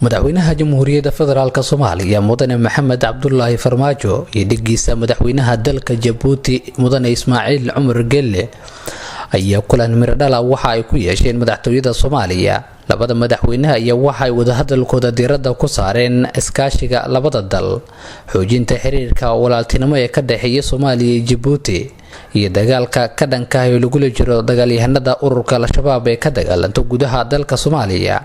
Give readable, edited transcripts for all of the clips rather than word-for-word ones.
madaxweynaha jamhuuriyadda federaalka Soomaaliya mudane Maxamed Cabdullaahi Farmaajo iyo dhigiisa madaxweynaha dalka Jabuuti mudane Ismaaciil Cumar Gelle ayaa kulan miradhala waxa ay ku yeesheen madaxtooyada Soomaaliya. labada madaxweynaha ayaa waxa ay wada hadalkooda diiradda ku saareen iskaashiga labada dal, xoojinta xiriirka walaaltinimo ee ka dhaxeeya Soomaaliya iyo Jabuuti, iyo dagaalka ka dhanka ah ee lagu jiro dagaalyahanada ururka Al-Shabaab ee ka dagaalanta gudaha dalka Soomaaliya.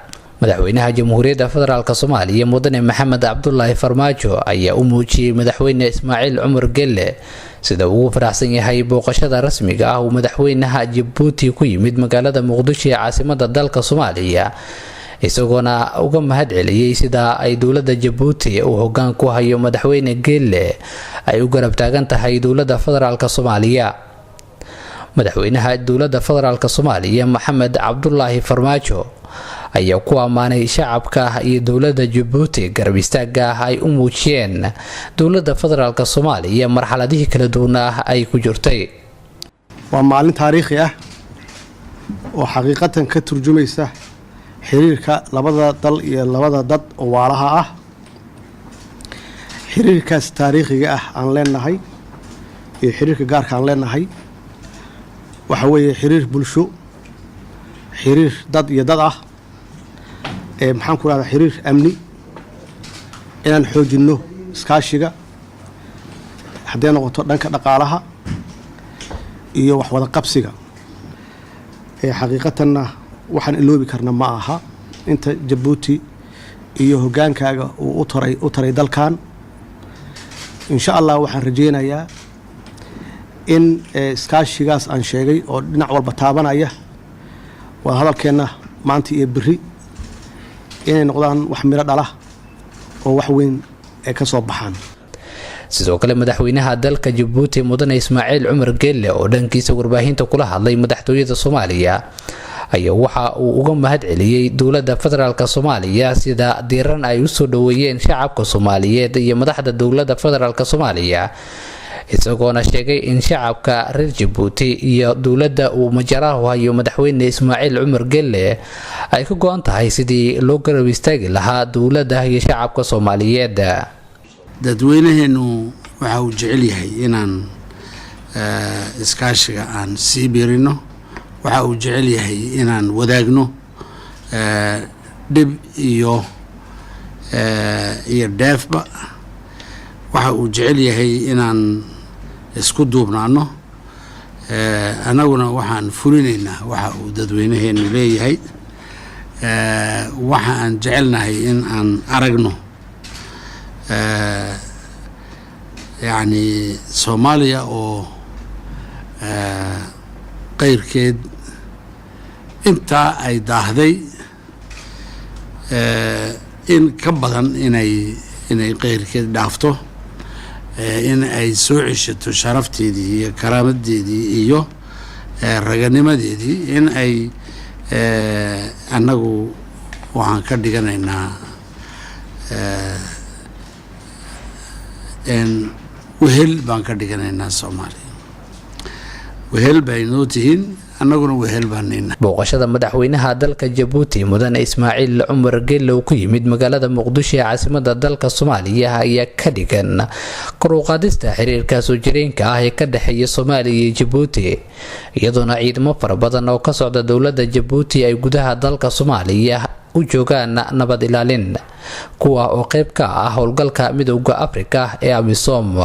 madaxweynaha jamhuuriyadda federaalka Soomaaliya mudane Maxamed Cabdullaahi Farmaajo ayaa u muujiyay madaxweyne Ismaaciil Cumar Gelle sida uu faraxsan yahay booqashada rasmiga ah uu madaxweynaha Jabuuti ku yimid magaalada Muqdisho ee caasimadda dalka Soomaaliya, isagoona uga mahadceliyay sida ay dowladda Jabuuti uu hoggaan ku hayo madaxweyne Gelle ay u garab taagan tahay dowladda federaalka Soomaaliya. madaxweynaha dowladda federaalka Soomaaliya Maxamed Cabdullaahi Farmaajo ayaa ku amaanay shacabka iyo dowladda Jabuuti garab istaaga ay u muujiyeen dowladda federaalka Soomaaliya marxaladihii kala duwan ay ku jirtay. waa maalin taariikhi ah oo xaqiiqatan ka turjumaysa xiriirka labada dal iyo labada dad oo waalaha ah. xiriirkaas taariikhiga ah aan leenahay iyo xiriirka gaarka aan leenahay waxa weeye xiriir bulsho, xiriir dad iyo dad ah, maxaan ku raahdaa xiriir amni, inaan xoojinno iskaashiga hadday noqoto dhanka dhaqaalaha iyo wax wada qabsiga. xaqiiqatanna waxaan iloobi karna ma aha inta Jabuuti iyo hoggaankaaga uu u taray dalkan. insha allah waxaan rajaynayaa in iskaashigaas aan sheegay oo dhinac walba taabanaya waa hadalkeenna maanta iyo berri inay noqdaan wax miro dhala oo wax weyn ay ka soo baxaan. sidoo kale madaxweynaha dalka Jabuuti mudane Ismaaciil Cumar Gelle oo dhankiisa warbaahinta kula hadlay madaxtooyada Soomaaliya ayaa waxa uu uga mahadceliyay dowladda federaalka Soomaaliya sida diiran ay u soo dhaweeyeen shacabka Soomaaliyeed iyo madaxda dowladda federaalka Soomaaliya, isagoona sheegay in shacabka reer Jabuuti iyo dowladda uu majaraha hayo madaxweyne Ismaaciil Cumar Gelle ay ka go'an tahay sidii loo garab istaagi lahaa dowladda iyo shacabka Soomaaliyeed. dadweynaheenu waxa uu jecel yahay inaan iskaashiga aan sii biirino, waxa uu jecel yahay inaan wadaagno dhib iyo dheefba, waxa uu jecel yahay inaan isku duubnaano. anaguna waxaan fulinaynaa waxa uu dadweynaheenu leeyahay. waxa aan jecelnahay in aan aragno yani Soomaaliya oo qayrkeed intaa ay daahday in ka badan inay qayrkeed dhaafto, in ay soo ceshato sharafteedii iyo karaamadeedii iyo raganimadeedii, in ay annagu waxaan ka dhiganaynaa wehel baan ka dhiganaynaa Soomaaliya. wehel bay noo tihiin, annaguna wehel baanayna. booqashada madaxweynaha dalka Jabuuti mudane Ismaaciil Cumar Gelle oo ku yimid magaalada Muqdisho ee caasimadda dalka Soomaaliya ayaa ka dhigan kor u qaadista xiriirka soo jireenka ah ee ka dhaxeeya Soomaaliya iyo Jabuuti, iyadoona ciidamo fara badan oo ka socda dowladda Jabuuti ay gudaha dalka Soomaaliya u joogaan nabad ilaalin, kuwa oo qayb ka ah howlgalka midowga Afrika ee AMISOM.